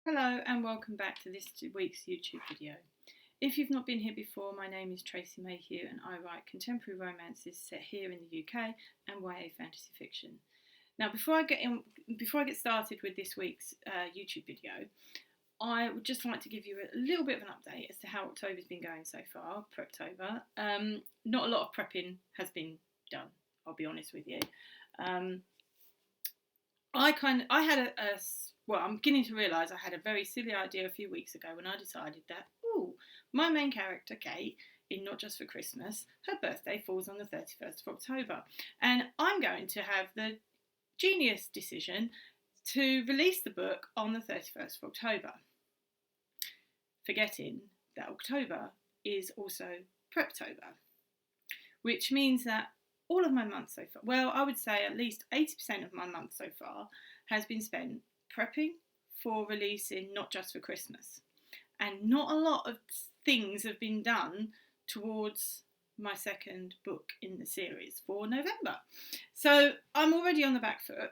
Hello and welcome back to this week's YouTube video. If you've not been here before, my name is Tracy Mayhew and I write contemporary romances set here in the UK and YA fantasy fiction. Now, before I get started with this week's YouTube video, I would just like to give you a little bit of an update as to how October's been going so far, Preptober. Not a lot of prepping has been done, I'll be honest with you. I'm beginning to realise I had a very silly idea a few weeks ago when I decided that, my main character, Kate, in Not Just for Christmas, her birthday falls on the 31st of October. And I'm going to have the genius decision to release the book on the 31st of October, forgetting that October is also Preptober, which means that all of my month so far, well, I would say at least 80% of my month so far has been spent prepping for releasing Not Just for Christmas. And not a lot of things have been done towards my second book in the series for November. So I'm already on the back foot.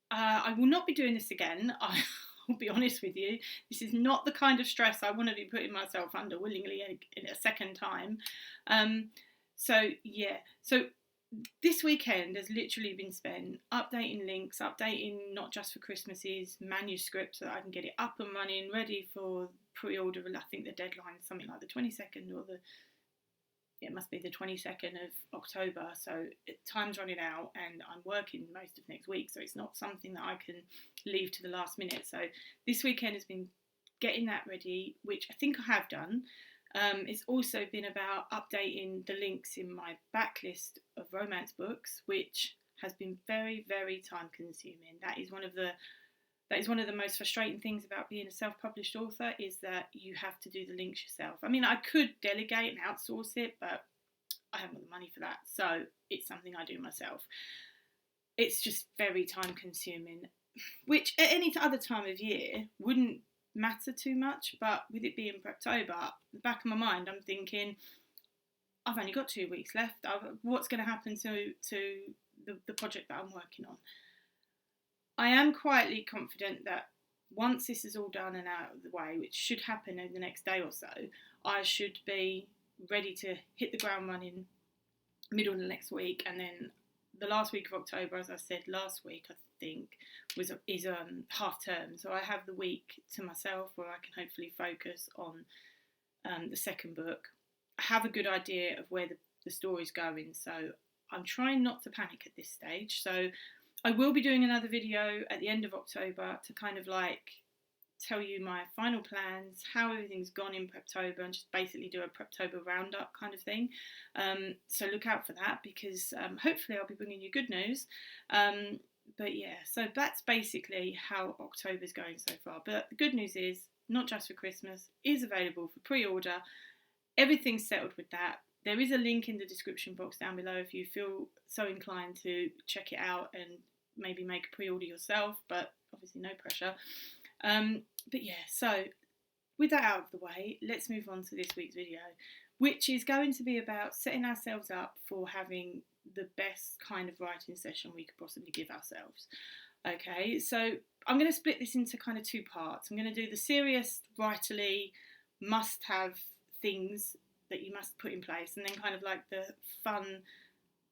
I will not be doing this again. I'll be honest with you. This is not the kind of stress I want to be putting myself under willingly in a second time. So this weekend has literally been spent updating links, updating Not Just for Christmas's manuscript so that I can get it up and running, ready for pre-order. I think the deadline is something like the 22nd it must be the 22nd of October. So time's running out and I'm working most of next week. So it's not something that I can leave to the last minute. So this weekend has been getting that ready, which I think I have done. It's also been about updating the links in my backlist of romance books, which has been very, very time consuming. That is one of the most frustrating things about being a self-published author, is that you have to do the links yourself. I mean, I could delegate and outsource it, but I haven't got the money for that, so it's something I do myself. It's just very time consuming, which at any other time of year wouldn't matter too much, but with it being Preptober, the back of my mind I'm thinking I've only got 2 weeks left. What's going to happen to the project that I'm working on? I am quietly confident that once this is all done and out of the way, which should happen in the next day or so, I should be ready to hit the ground running middle of the next week. And then the last week of October, as I said last week, I think is half term, so I have the week to myself where I can hopefully focus on the second book. I have a good idea of where the story's going, so I'm trying not to panic at this stage. So I will be doing another video at the end of October to kind of like tell you my final plans, how everything's gone in Preptober, and just basically do a Preptober roundup kind of thing. So look out for that, because hopefully I'll be bringing you good news. But yeah, so that's basically how October's going so far. But the good news is Not Just for Christmas is available for pre-order. Everything's settled with that. There is a link in the description box down below if you feel so inclined to check it out and maybe make a pre-order yourself, but obviously no pressure. But yeah, so with that out of the way, let's move on to this week's video, which is going to be about setting ourselves up for having the best kind of writing session we could possibly give ourselves. Okay, so I'm going to split this into kind of two parts. I'm going to do the serious, writerly, must-have things that you must put in place, and then kind of like the fun,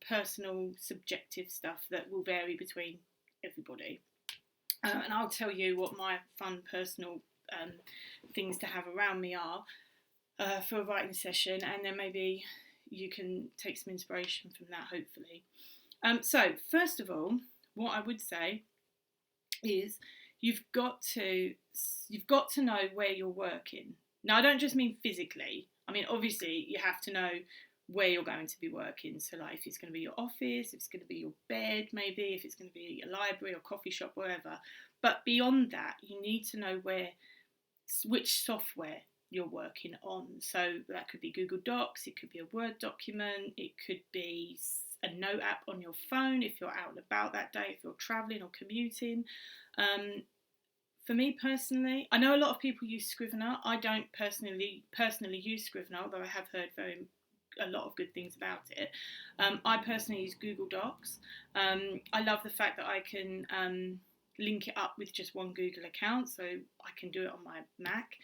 personal, subjective stuff that will vary between everybody. And I'll tell you what my fun, personal things to have around me are for a writing session, and then maybe you can take some inspiration from that, hopefully. So first of all, what I would say is you've got to know where you're working. Now, I don't just mean physically. I mean, obviously, you have to know where you're going to be working. So, like, if it's going to be your office, if it's going to be your bed, maybe, if it's going to be a library or coffee shop, wherever. But beyond that, you need to know which software you're working on. So that could be Google Docs, it could be a Word document, it could be a note app on your phone if you're out and about that day, if you're travelling or commuting. For me personally, I know a lot of people use Scrivener. I don't personally use Scrivener, although I have heard a lot of good things about it. I personally use Google Docs. I love the fact that I can link it up with just one Google account, so I can do it on my Mac.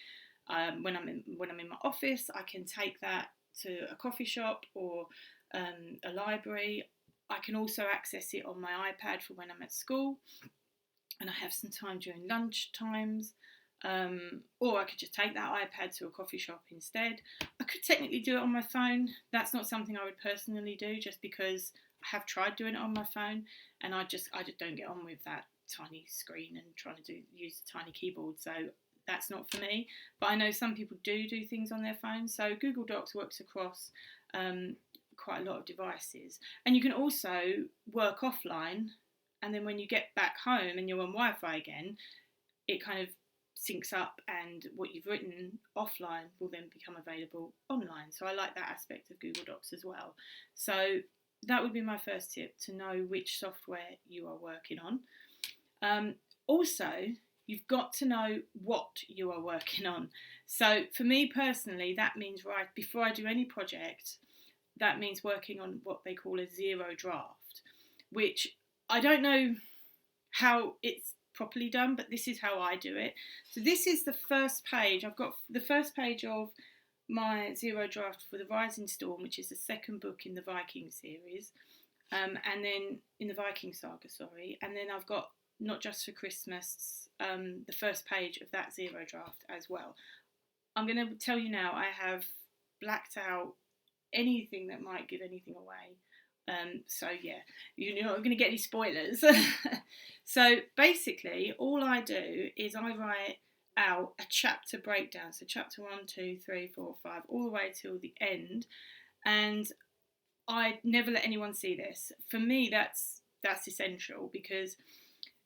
When I'm in my office, I can take that to a coffee shop or a library. I can also access it on my iPad for when I'm at school, and I have some time during lunch times. Or I could just take that iPad to a coffee shop instead. I could technically do it on my phone. That's not something I would personally do, just because I have tried doing it on my phone, and I just don't get on with that tiny screen and trying to use a tiny keyboard. So that's not for me. But I know some people do things on their phones. So Google Docs works across quite a lot of devices, and you can also work offline. And then when you get back home and you're on Wi-Fi again, it kind of syncs up, and what you've written offline will then become available online. So I like that aspect of Google Docs as well. So that would be my first tip, to know which software you are working on. Also, you've got to know what you are working on. So for me personally, that means, right before I do any project, that means working on what they call a zero draft, which I don't know how it's properly done, but this is how I do it. So this is the first page. I've got the first page of my zero draft for the Rising Storm, which is the second book in the Viking series, and then in the Viking saga, sorry. And then I've got Not Just for Christmas, the first page of that zero draft as well. I'm going to tell you now, I have blacked out anything that might give anything away. So yeah, you're not going to get any spoilers. So basically, all I do is I write out a chapter breakdown. So chapter 1, 2, 3, 4, 5, all the way till the end, and I never let anyone see this. For me, that's essential, because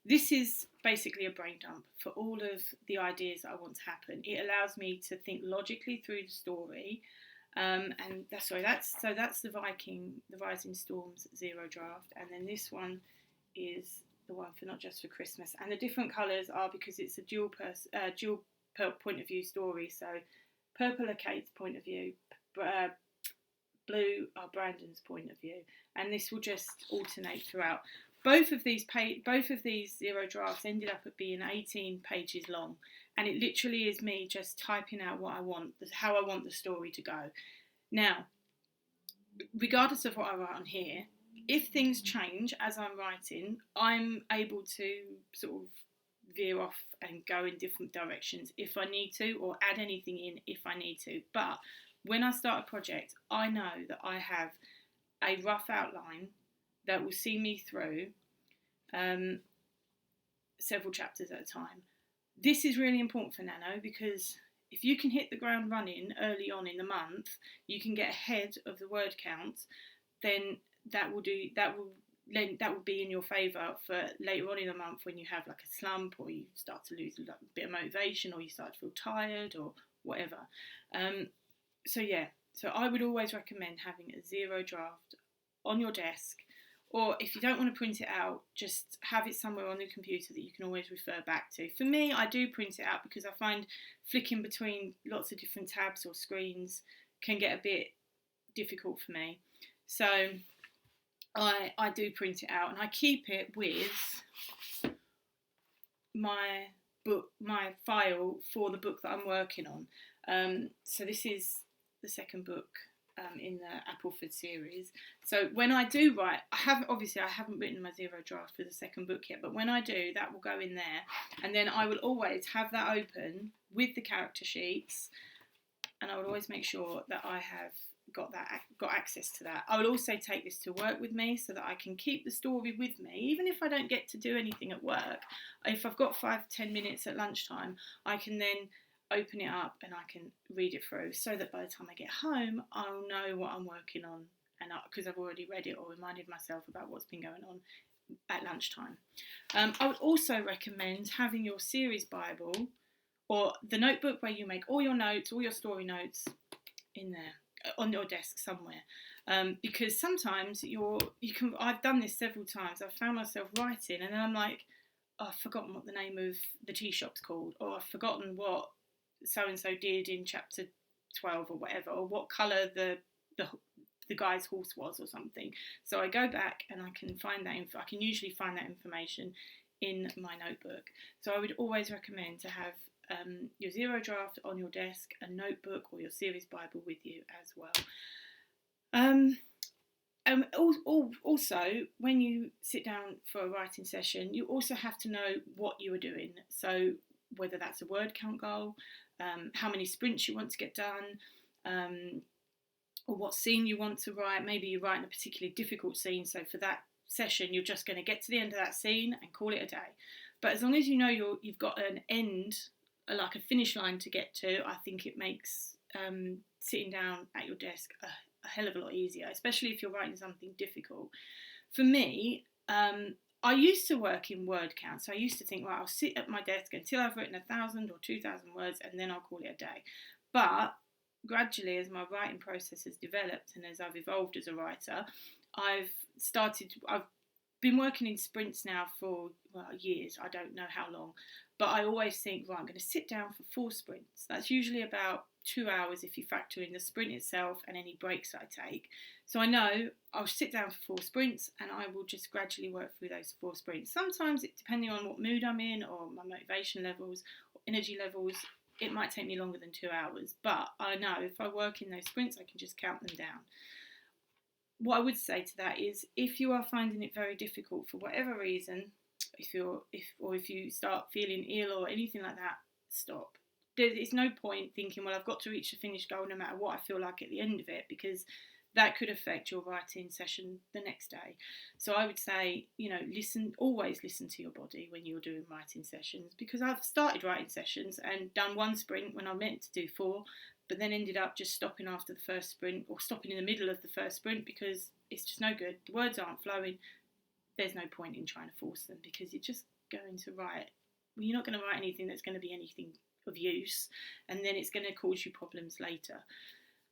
this is basically a brain dump for all of the ideas that I want to happen. It allows me to think logically through the story. And that's the Rising Storms zero draft, and then this one is the one for Not Just for Christmas. And the different colours are because it's a dual point of view story. So purple are Kate's point of view, blue are Brandon's point of view, and this will just alternate throughout. Both of these zero drafts ended up at being 18 pages long, and it literally is me just typing out what I want, how I want the story to go. Now, regardless of what I write on here, if things change as I'm writing, I'm able to sort of veer off and go in different directions if I need to, or add anything in if I need to. But when I start a project, I know that I have a rough outline that will see me through several chapters at a time. This is really important for NaNo, because if you can hit the ground running early on in the month, you can get ahead of the word count, then that will be in your favour for later on in the month, when you have like a slump, or you start to lose a bit of motivation, or you start to feel tired, or whatever. So I would always recommend having a zero draft on your desk, or if you don't want to print it out, just have it somewhere on the computer that you can always refer back to. For me, I do print it out because I find flicking between lots of different tabs or screens can get a bit difficult for me. So I do print it out, and I keep it with my file for the book that I'm working on. So this is the second book in the Appleford series. So when I do write, I haven't written my zero draft for the second book yet, but when I do, that will go in there, and then I will always have that open with the character sheets, and I will always make sure that I have got access to that. I will also take this to work with me, so that I can keep the story with me, even if I don't get to do anything at work. If I've got 5-10 minutes at lunchtime, I can then open it up and I can read it through, so that by the time I get home, I'll know what I'm working on, and because I've already read it or reminded myself about what's been going on at lunchtime. I would also recommend having your series Bible, or the notebook where you make all your notes, all your story notes, in there on your desk somewhere, because sometimes I've done this several times. I've found myself writing, and then I'm like, oh, I've forgotten what the name of the tea shop's called, or I've forgotten what so-and-so did in chapter 12 or whatever, or what colour the guy's horse was or something. So I go back and I can find that I can usually find that information in my notebook. So I would always recommend to have your zero draft on your desk, a notebook or your series Bible with you as well. Also, when you sit down for a writing session, you also have to know what you are doing. So whether that's a word count goal, how many sprints you want to get done, or what scene you want to write. Maybe you're writing a particularly difficult scene, so for that session you're just going to get to the end of that scene and call it a day. But as long as you know you've got an end, like a finish line to get to, I think it makes sitting down at your desk a hell of a lot easier, especially if you're writing something difficult. For me, I used to work in word counts. So I used to think, well, I'll sit at my desk until I've written 1,000 or 2,000 words and then I'll call it a day. But gradually, as my writing process has developed and as I've evolved as a writer, I've been working in sprints now for years. I don't know how long, but I always think, right, I'm going to sit down for 4 sprints. That's usually about 2 hours if you factor in the sprint itself and any breaks I take. So I know I'll sit down for 4 sprints and I will just gradually work through those 4 sprints. Sometimes, depending on what mood I'm in or my motivation levels or energy levels, it might take me longer than 2 hours. But I know if I work in those sprints, I can just count them down. What I would say to that is, if you are finding it very difficult for whatever reason, if you start feeling ill or anything like that, stop. There's no point thinking, well, I've got to reach the finish goal no matter what I feel like at the end of it, because that could affect your writing session the next day. So I would say, always listen to your body when you're doing writing sessions, because I've started writing sessions and done 1 sprint when I meant to do 4, but then ended up just stopping after the first sprint or stopping in the middle of the first sprint because it's just no good. The words aren't flowing. There's no point in trying to force them, because you're just going to write. Well, you're not going to write anything that's going to be anything of use, and then it's going to cause you problems later.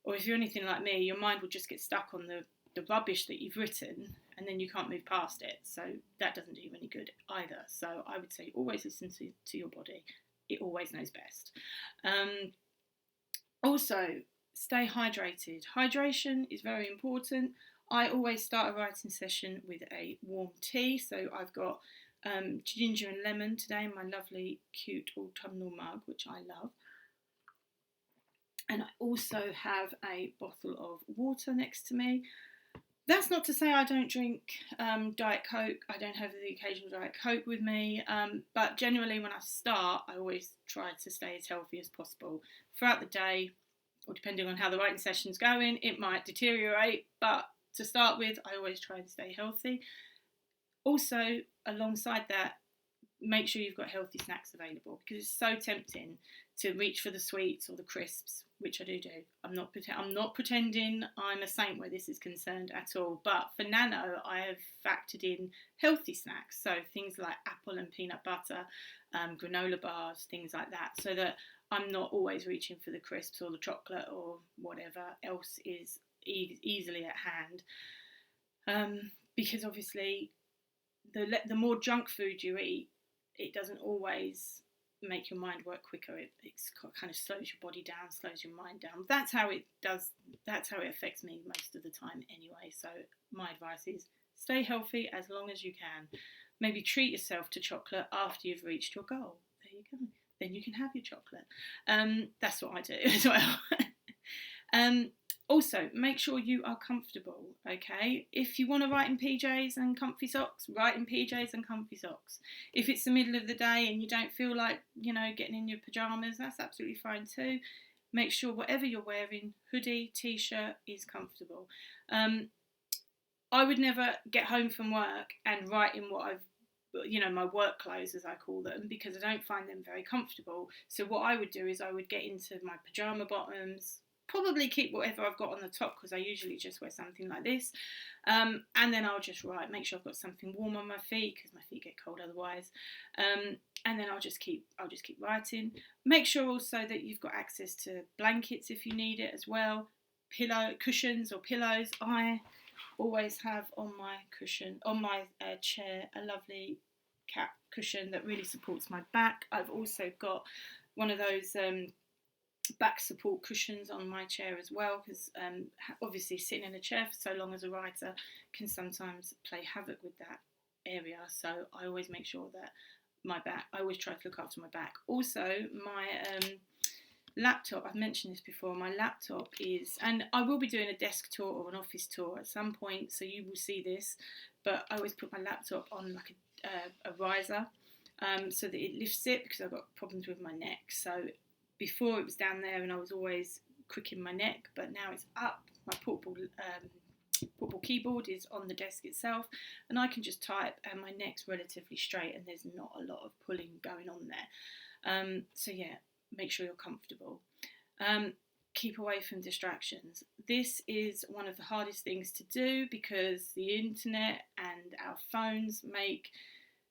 Or if you're anything like me, your mind will just get stuck on the rubbish that you've written, and then you can't move past it. So that doesn't do you any good either. So I would say always listen to your body. It always knows best. Also, stay hydrated. Hydration is very important. I always start a writing session with a warm tea. So I've got ginger and lemon today in my lovely, cute autumnal mug, which I love. And I also have a bottle of water next to me. That's not to say I don't drink Diet Coke. I don't have the occasional Diet Coke with me. But generally when I start, I always try to stay as healthy as possible. Throughout the day, or depending on how the writing session's going, it might deteriorate. But to start with, I always try and stay healthy. Also, alongside that, make sure you've got healthy snacks available, because it's so tempting to reach for the sweets or the crisps, which I do. I'm not pretending I'm a saint where this is concerned at all. But for NaNo, I have factored in healthy snacks, so things like apple and peanut butter, granola bars, things like that, so that I'm not always reaching for the crisps or the chocolate or whatever else is easily at hand. Because obviously, the more junk food you eat, it doesn't always make your mind work quicker. It kind of slows your body down, slows your mind down. That's how it does. That's how it affects me most of the time anyway. So my advice is stay healthy as long as you can. Maybe treat yourself to chocolate after you've reached your goal. There you go. Then you can have your chocolate. That's what I do as well. Also, make sure you are comfortable, okay? If you want to write in PJs and comfy socks, write in PJs and comfy socks. If it's the middle of the day and you don't feel like, getting in your pyjamas, that's absolutely fine too. Make sure whatever you're wearing, hoodie, t-shirt, is comfortable. I would never get home from work and write in what my work clothes, as I call them, because I don't find them very comfortable. So what I would do is I would get into my pyjama bottoms, probably keep whatever I've got on the top, because I usually just wear something like this, and then I'll just write. Make sure I've got something warm on my feet, because my feet get cold otherwise, and then I'll just keep writing. Make sure also that you've got access to blankets if you need it as well, cushions or pillows. I always have on my chair a lovely cat cushion that really supports my back. I've also got one of those back support cushions on my chair as well, because obviously sitting in a chair for so long as a writer can sometimes play havoc with that area, so I always make sure that I always try to look after my back. Also, my laptop, I've mentioned this before, my laptop is, and I will be doing a desk tour or an office tour at some point, so you will see this, but I always put my laptop on like a riser, so that it lifts it, because I've got problems with my neck. So before it was down there and I was always cricking my neck, but now it's up. My portable keyboard is on the desk itself, and I can just type, and my neck's relatively straight, and there's not a lot of pulling going on there. So yeah, make sure you're comfortable. Keep away from distractions. This is one of the hardest things to do, because the internet and our phones make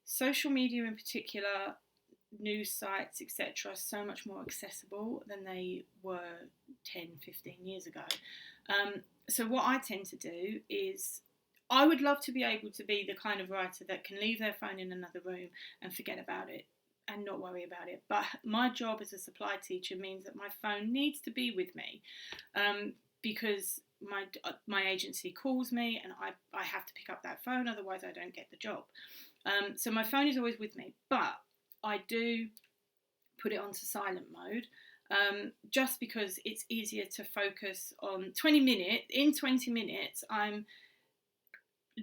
social media in particular, news sites, etc., so much more accessible than they were 10, 15 years ago. So what I tend to do is, I would love to be able to be the kind of writer that can leave their phone in another room and forget about it and not worry about it. But my job as a supply teacher means that my phone needs to be with me, because my agency calls me and I have to pick up that phone, otherwise I don't get the job. So my phone is always with me, but I do put it onto silent mode, just because it's easier to focus on 20 minutes. In 20 minutes, I'm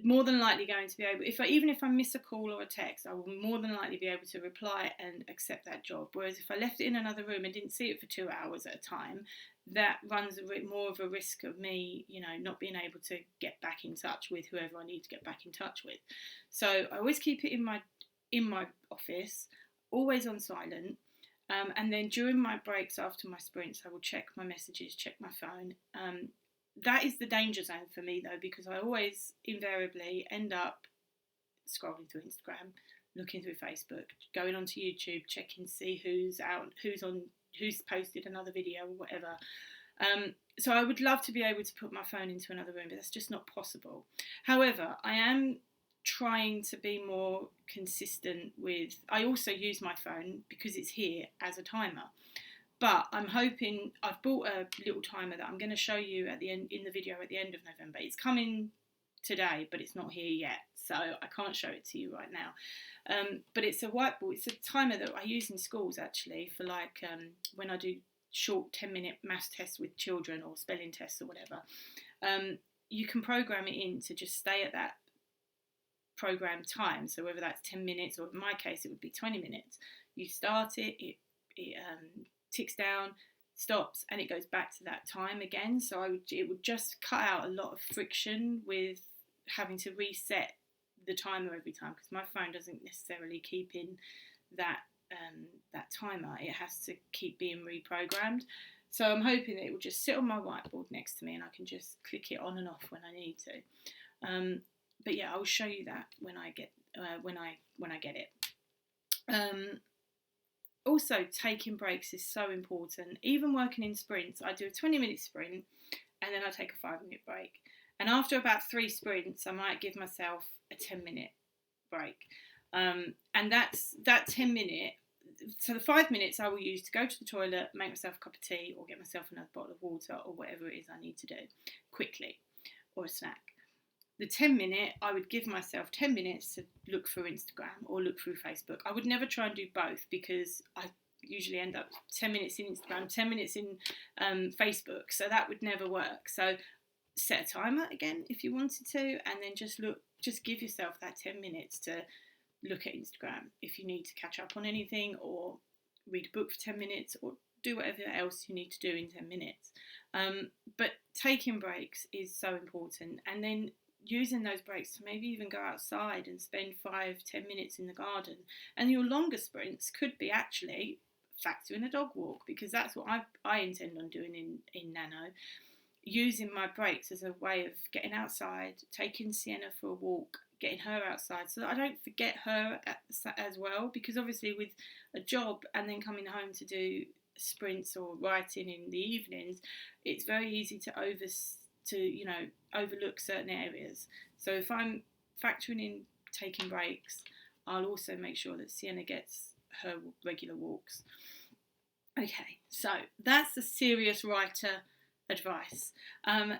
more than likely going to be able, even if I miss a call or a text, I will more than likely be able to reply and accept that job. Whereas if I left it in another room and didn't see it for 2 hours at a time, that runs more of a risk of me, not being able to get back in touch with whoever I need to get back in touch with. So I always keep it in my office, always on silent. And then during my breaks after my sprints, I will check my messages, check my phone. That is the danger zone for me, though, because I always invariably end up scrolling through Instagram, looking through Facebook, going onto YouTube, checking to see who's posted another video or whatever. So I would love to be able to put my phone into another room, but that's just not possible. However, I am trying to be more consistent with, I also use my phone because it's here as a timer. But I'm hoping, I've bought a little timer that I'm going to show you at the end, in the video at the end of November. It's coming today, but it's not here yet, so I can't show it to you right now. But it's a whiteboard. It's a timer that I use in schools, actually, for like when I do short 10-minute maths tests with children, or spelling tests or whatever. You can program it in to just stay at that program time. So whether that's 10 minutes, or in my case it would be 20 minutes. You start it, it ticks down, stops, and it goes back to that time again. So it would just cut out a lot of friction with having to reset the timer every time, because my phone doesn't necessarily keep in that timer. It has to keep being reprogrammed. So I'm hoping that it will just sit on my whiteboard next to me, and I can just click it on and off when I need to. But yeah, I will show you that when I get it. Also, taking breaks is so important. Even working in sprints, I do a 20-minute sprint and then I take a 5-minute break. And after about 3 sprints, I might give myself a 10-minute break. And that's that 10-minute. So the 5 minutes I will use to go to the toilet, make myself a cup of tea, or get myself another bottle of water, or whatever it is I need to do quickly, or a snack. The 10-minute, I would give myself 10 minutes to look through Instagram or look through Facebook. I would never try and do both, because I usually end up 10 minutes in Instagram, 10 minutes in Facebook. So that would never work. So set a timer again if you wanted to, and then just give yourself that 10 minutes to look at Instagram if you need to catch up on anything, or read a book for 10 minutes, or do whatever else you need to do in 10 minutes. But taking breaks is so important. And then using those breaks to maybe even go outside and spend 5-10 minutes in the garden. And your longer sprints could be actually factor in a dog walk, because that's what I intend on doing in NaNo, using my breaks as a way of getting outside, taking Sienna for a walk, getting her outside, so that I don't forget her as well, because obviously with a job and then coming home to do sprints or writing in the evenings, it's very easy to overlook certain areas. So if I'm factoring in taking breaks, I'll also make sure that Sienna gets her regular walks. Okay, so that's the serious writer advice.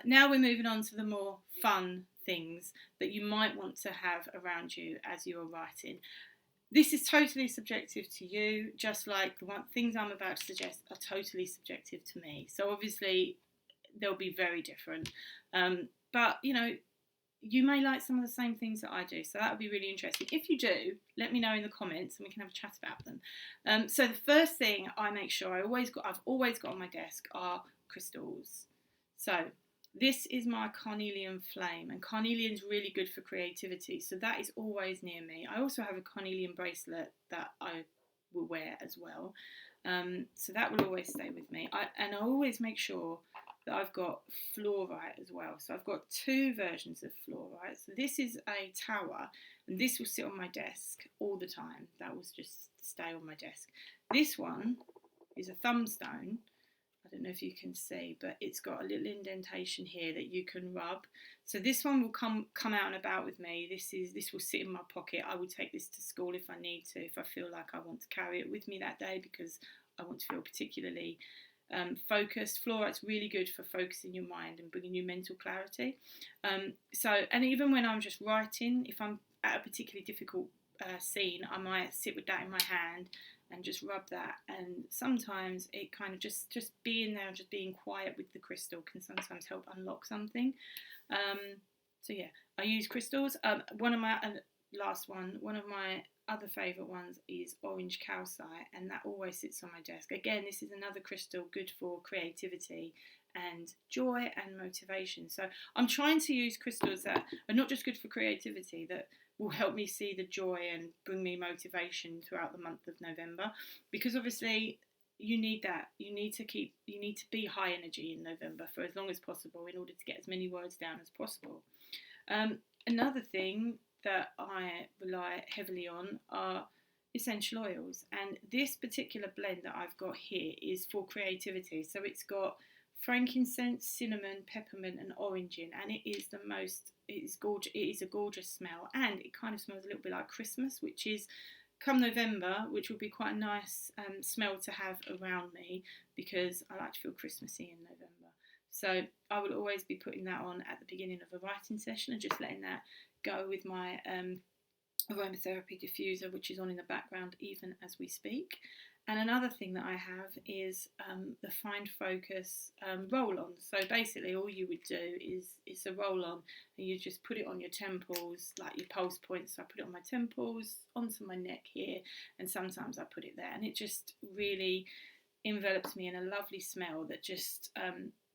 Now we're moving on to the more fun things that you might want to have around you as you are writing. This is totally subjective to you, just like the things I'm about to suggest are totally subjective to me. So obviously they'll be very different. But, you know, you may like some of the same things that I do, so that would be really interesting. If you do, let me know in the comments and we can have a chat about them. So the first thing I make sure I've always got on my desk are crystals. So this is my carnelian flame, and carnelian's really good for creativity, so that is always near me. I also have a carnelian bracelet that I will wear as well, so that will always stay with me. I always make sure that I've got fluorite as well. So I've got two versions of fluorite. So this is a tower, and this will sit on my desk all the time. That will just stay on my desk. This one is a thumbstone. I don't know if you can see, but it's got a little indentation here that you can rub. So this one will come out and about with me. This will sit in my pocket. I will take this to school if I need to, if I feel like I want to carry it with me that day because I want to feel particularly focused. Fluorite's really good for focusing your mind and bringing you mental clarity. And even when I'm just writing, if I'm at a particularly difficult scene, I might sit with that in my hand and just rub that. And sometimes it kind of just being there, just being quiet with the crystal can sometimes help unlock something. So yeah, I use crystals. One of my other favourite ones is orange calcite, and that always sits on my desk. Again, this is another crystal good for creativity and joy and motivation. So I'm trying to use crystals that are not just good for creativity, that will help me see the joy and bring me motivation throughout the month of November, because obviously you need that. You need to be high energy in November for as long as possible in order to get as many words down as possible. Another thing that I rely heavily on are essential oils, and this particular blend that I've got here is for creativity. So it's got frankincense, cinnamon, peppermint and orange in, and it is gorgeous. It is a gorgeous smell, and it kind of smells a little bit like Christmas, which is come November, which will be quite a nice smell to have around me, because I like to feel Christmassy in November. So I will always be putting that on at the beginning of a writing session and just letting that go with my aromatherapy diffuser, which is on in the background even as we speak. And another thing that I have is the Find Focus roll-on. So basically all you would do is it's a roll-on, and you just put it on your temples, like your pulse points. So I put it on my temples, onto my neck here, and sometimes I put it there, and it just really envelops me in a lovely smell that just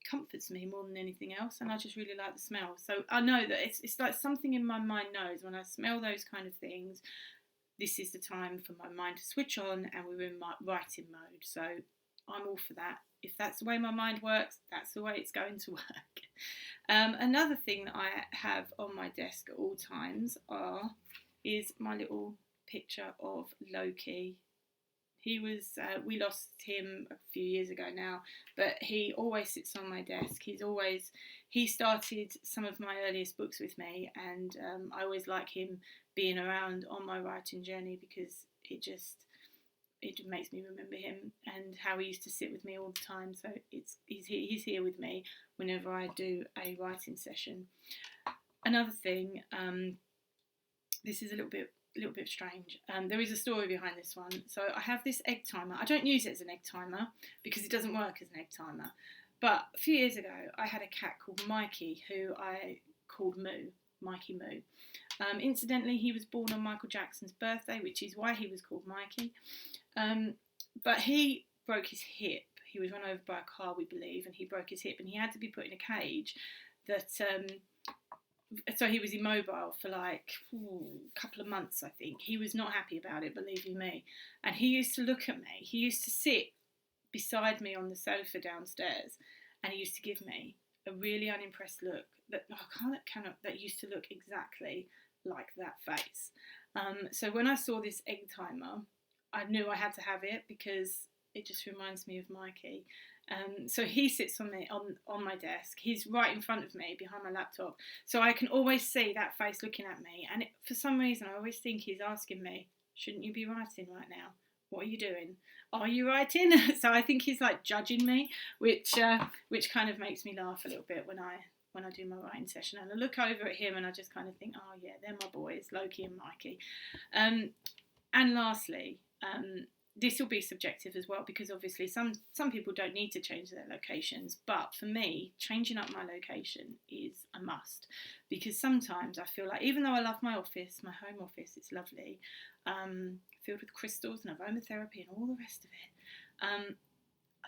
comforts me more than anything else, and I just really like the smell. So I know that it's like something in my mind knows when I smell those kind of things, this is the time for my mind to switch on and we're in my writing mode. So I'm all for that. If that's the way my mind works, that's the way it's going to work. Another thing that I have on my desk at all times is my little picture of Loki. He was, we lost him a few years ago now, but he always sits on my desk. He started some of my earliest books with me, and I always like him being around on my writing journey, because it makes me remember him and how he used to sit with me all the time. So he's here with me whenever I do a writing session. Another thing, this is a little bit strange. There is a story behind this one. So I have this egg timer. I don't use it as an egg timer because it doesn't work as an egg timer. But a few years ago, I had a cat called Mikey, who I called Moo, Mikey Moo. Incidentally, he was born on Michael Jackson's birthday, which is why he was called Mikey. But he broke his hip. He was run over by a car, we believe, and he broke his hip, and he had to be put in a cage that... so he was immobile for like a couple of months, I think. He was not happy about it, believe you me. And he used to look at me. He used to sit beside me on the sofa downstairs, and he used to give me a really unimpressed look that used to look exactly like that face. So when I saw this egg timer, I knew I had to have it because it just reminds me of Mikey. So he sits on my desk. He's right in front of me behind my laptop, so I can always see that face looking at me. And for some reason, I always think he's asking me, "Shouldn't you be writing right now? What are you doing? Are you writing?" So I think he's like judging me, which kind of makes me laugh a little bit when I when I do my writing session, and I look over at him and I just kind of think, oh yeah, they're my boys, Loki and Mikey. And lastly, this will be subjective as well, because obviously some people don't need to change their locations, but for me, changing up my location is a must, because sometimes I feel like, even though I love my office, my home office, it's lovely, filled with crystals and aromatherapy and all the rest of it,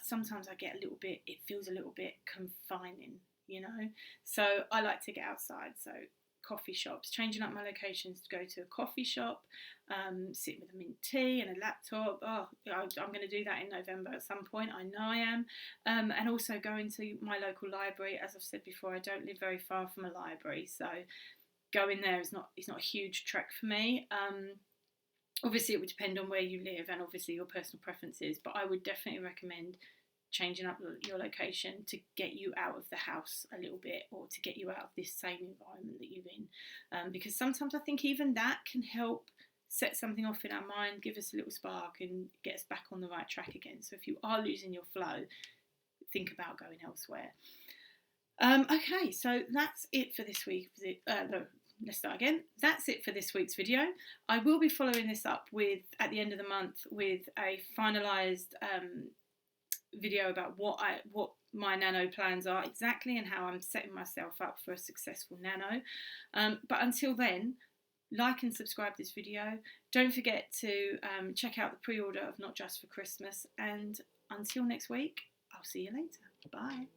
sometimes I get a little bit, it feels a little bit confining, you know. So I like to get outside. So coffee shops, changing up my locations to go to a coffee shop, sit with a mint tea and a laptop. Oh, I'm going to do that in November at some point. I know I am. And also going to my local library. As I've said before, I don't live very far from a library, so going there is not a huge trek for me. Obviously, it would depend on where you live and obviously your personal preferences, but I would definitely recommend changing up your location to get you out of the house a little bit, or to get you out of this same environment that you're in, because sometimes I think even that can help set something off in our mind, give us a little spark and get us back on the right track again. So if you are losing your flow, think about going elsewhere. Okay, so that's it for this week. Let's start again. That's it for this week's video. I will be following this up with, at the end of the month, with a finalised video about what my nano plans are exactly, and how I'm setting myself up for a successful nano. But until then, like and subscribe this video. Don't forget to check out the pre-order of Not Just for Christmas, and until next week, I'll see you later. Bye.